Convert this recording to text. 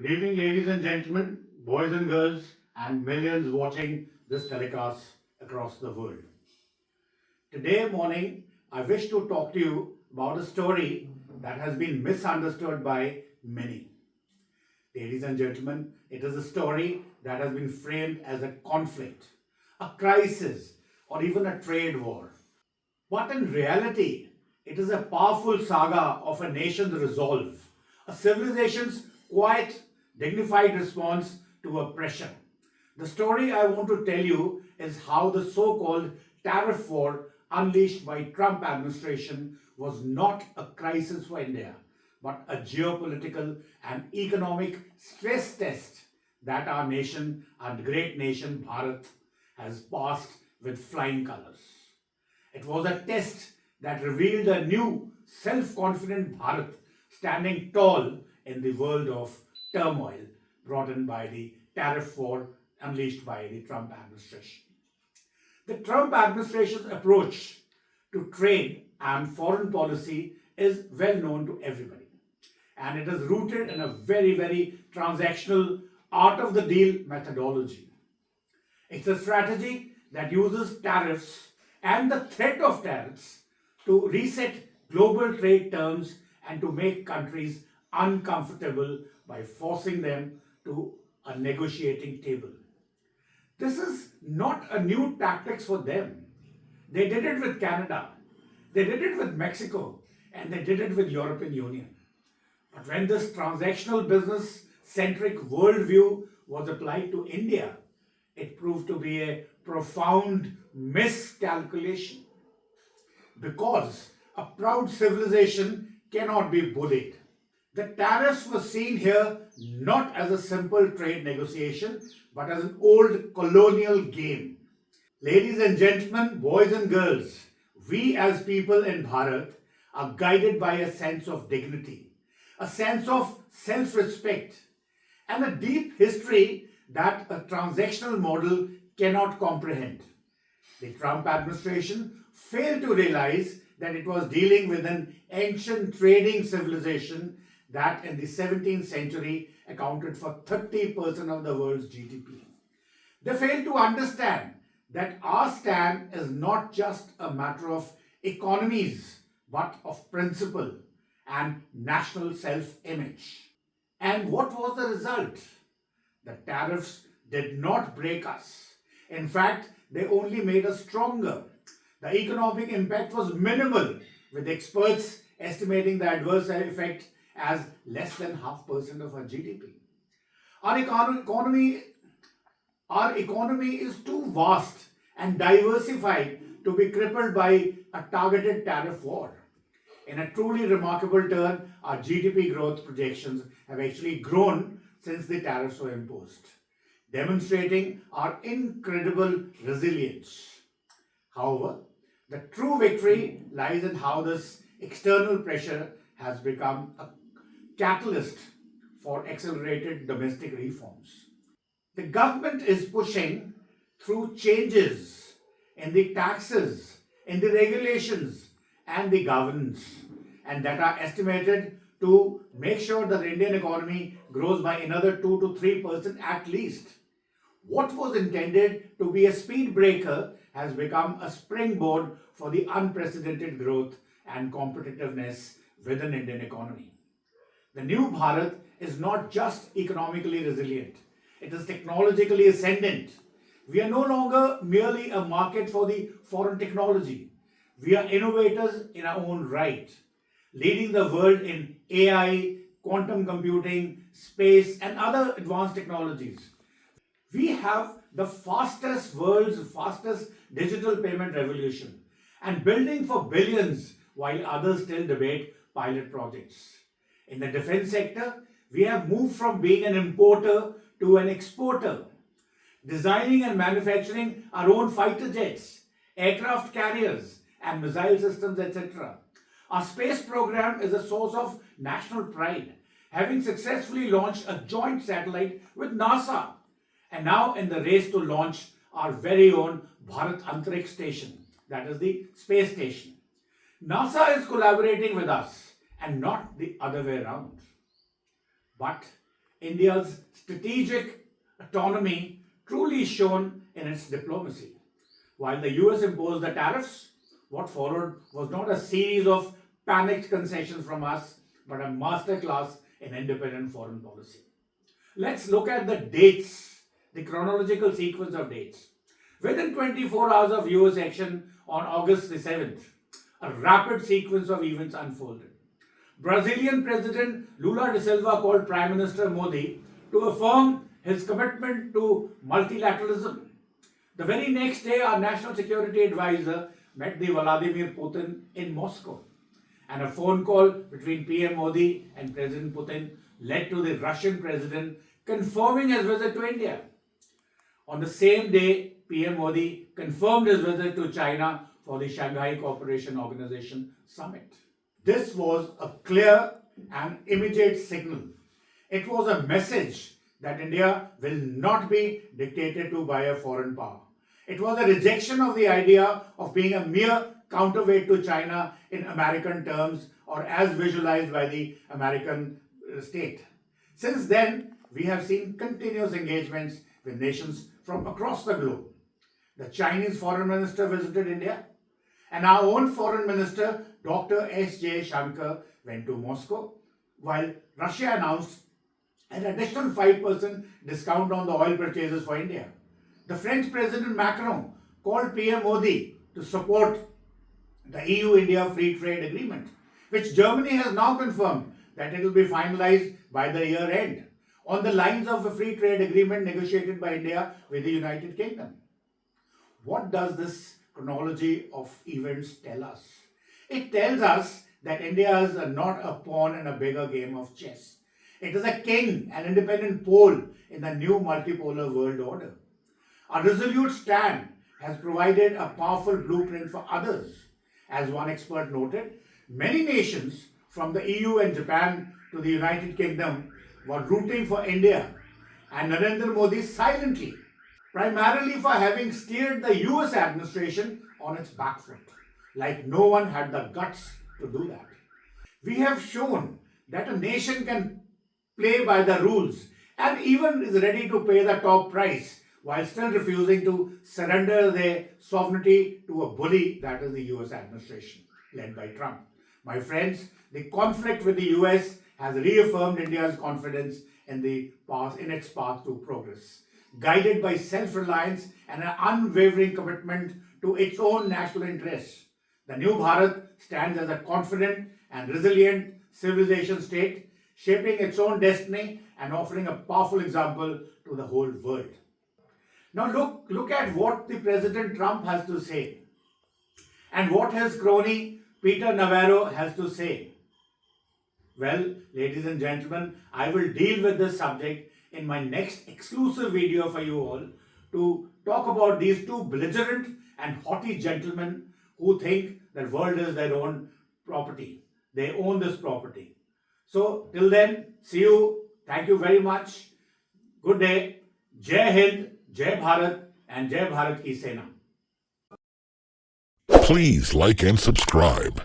Good evening, ladies and gentlemen, boys and girls, and millions watching this telecast across the world. Today morning, I wish to talk to you about a story that has been misunderstood by many. Ladies and gentlemen, it is a story that has been framed as a conflict, a crisis, or even a trade war. But in reality, it is a powerful saga of a nation's resolve, a civilization's quiet, dignified response to oppression. The story I want to tell you is how the so-called tariff war unleashed by Trump administration was not a crisis for India, but a geopolitical and economic stress test that our nation, our great nation Bharat, has passed with flying colors. It was a test that revealed a new, self confident Bharat standing tall in the world of turmoil brought in by the tariff war unleashed by the Trump administration. The Trump administration's approach to trade and foreign policy is well known to everybody. And it is rooted in a very transactional art of the deal methodology. It's a strategy that uses tariffs and the threat of tariffs to reset global trade terms and to make countries uncomfortable by forcing them to a negotiating table. This is not a new tactics for them. They did it with Canada, they did it with Mexico, and they did it with European Union. But when this transactional business centric worldview was applied to India, it proved to be a profound miscalculation because a proud civilization cannot be bullied. The tariffs were seen here not as a simple trade negotiation but as an old colonial game. Ladies and gentlemen, boys and girls, we as people in Bharat are guided by a sense of dignity, a sense of self respect, and a deep history that a transactional model cannot comprehend. The Trump administration failed to realize that it was dealing with an ancient trading civilization that in the 17th century accounted for 30% of the world's GDP. They failed to understand that our stand is not just a matter of economies but of principle and national self image. And what was the result? The tariffs did not break us. In fact, they only made us stronger. The economic impact was minimal, with experts estimating the adverse effect as less than 0.5% of our GDP. Our economy, our economy is too vast and diversified to be crippled by a targeted tariff war. In a truly remarkable turn, our GDP growth projections have actually grown since the tariffs were imposed, demonstrating our incredible resilience. However, the true victory lies in how this external pressure has become a catalyst for accelerated domestic reforms. The government is pushing through changes in the taxes, in the regulations, and the governance, and that are estimated to make sure that the Indian economy grows by another 2 to 3% at least. What was intended to be a speed breaker has become a springboard for the unprecedented growth and competitiveness within Indian economy. The new Bharat is not just economically resilient, it is technologically ascendant. We are no longer merely a market for the foreign technology. We are innovators in our own right, leading the world in AI, quantum computing, space, and other advanced technologies. We have the world's fastest digital payment revolution and building for billions while others still debate pilot projects. In the defense sector, we have moved from being an importer to an exporter, designing and manufacturing our own fighter jets, aircraft carriers, and missile systems, etc. Our space program is a source of national pride, having successfully launched a joint satellite with NASA, and now in the race to launch our very own Bharat Antariksh Station, that is the space station. NASA is collaborating with us and not the other way around. But India's strategic autonomy truly shone in its diplomacy. While the US imposed the tariffs, what followed was not a series of panicked concessions from us, but a masterclass in independent foreign policy. Let's look at the dates, the chronological sequence of dates. Within 24 hours of US action on August the 7th, a rapid sequence of events unfolded. Brazilian President Lula da Silva called Prime Minister Modi to affirm his commitment to multilateralism. The very next day, our National Security Advisor met the Vladimir Putin in Moscow, and a phone call between PM Modi and President Putin led to the Russian president confirming his visit to India. On the same day, PM Modi confirmed his visit to China for the Shanghai Cooperation Organization summit. This was a clear and immediate signal. It was a message that India will not be dictated to by a foreign power. It was a rejection of the idea of being a mere counterweight to China in American terms or as visualized by the American state. Since then, we have seen continuous engagements with nations from across the globe. The Chinese foreign minister visited India, and our own foreign minister, Dr. S. J. Shankar, went to Moscow, while Russia announced an additional 5% discount on the oil purchases for India. The French President Macron called PM Modi to support the EU-India Free Trade Agreement, which Germany has now confirmed that it will be finalized by the year end, on the lines of a free trade agreement negotiated by India with the United Kingdom. What does this chronology of events tell us? It tells us that India is not a pawn in a bigger game of chess. It is a king, an independent pole in the new multipolar world order. Our resolute stand has provided a powerful blueprint for others. As one expert noted, many nations from the EU and Japan to the United Kingdom were rooting for India and Narendra Modi silently, primarily for having steered the US administration on its back foot, like no one had the guts to do that. We have shown that a nation can play by the rules and even is ready to pay the top price while still refusing to surrender their sovereignty to a bully, that is the US administration led by Trump. My friends, the conflict with the US has reaffirmed India's confidence in its path to progress, guided by self-reliance and an unwavering commitment to its own national interests. The new Bharat stands as a confident and resilient civilization state, shaping its own destiny and offering a powerful example to the whole world. Now look at what the President Trump has to say and what his crony Peter Navarro has to say. Well, ladies and gentlemen, I will deal with this subject in my next exclusive video for you all to talk about these two belligerent and haughty gentlemen who think that world is their own property. They own this property. So till then, see you. Thank you very much. Good day. Jai Hind, Jai Bharat, and Jai Bharat Ki Sena. Please like and subscribe.